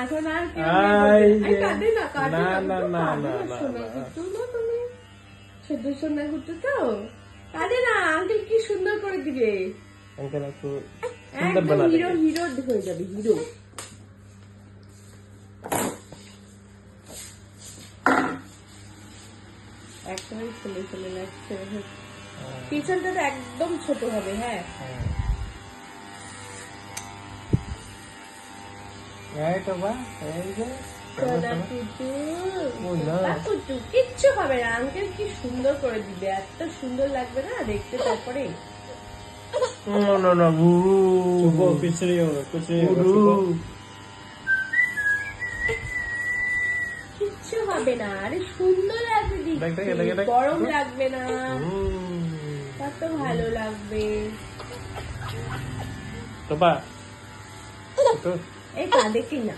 এখন আর কেউ কাঁদে না, কাঁদে না সোনা গুট্টু না তুমি, ছোট সোনা গুট্টু তো কাঁদে না। আঙ্কেল কি সুন্দর করে দিবে, আঙ্কেল একটু একদম হিরো হিরো হয়ে যাবে, হিরো। একদমই ছেলে ছেলে লাগছে, পিছনটা তো একদম ছোট হবে। হ্যাঁ কিচ্ছু হবে না, আঙ্কেল কি সুন্দর করে দিবে, এত সুন্দর লাগবে না দেখতে। তারপরে কিচ্ছু হবে না, আরে সুন্দর লাগবে দেখতে, গরম লাগবে না, কত ভালো লাগবে। এই কাঁদে কি না।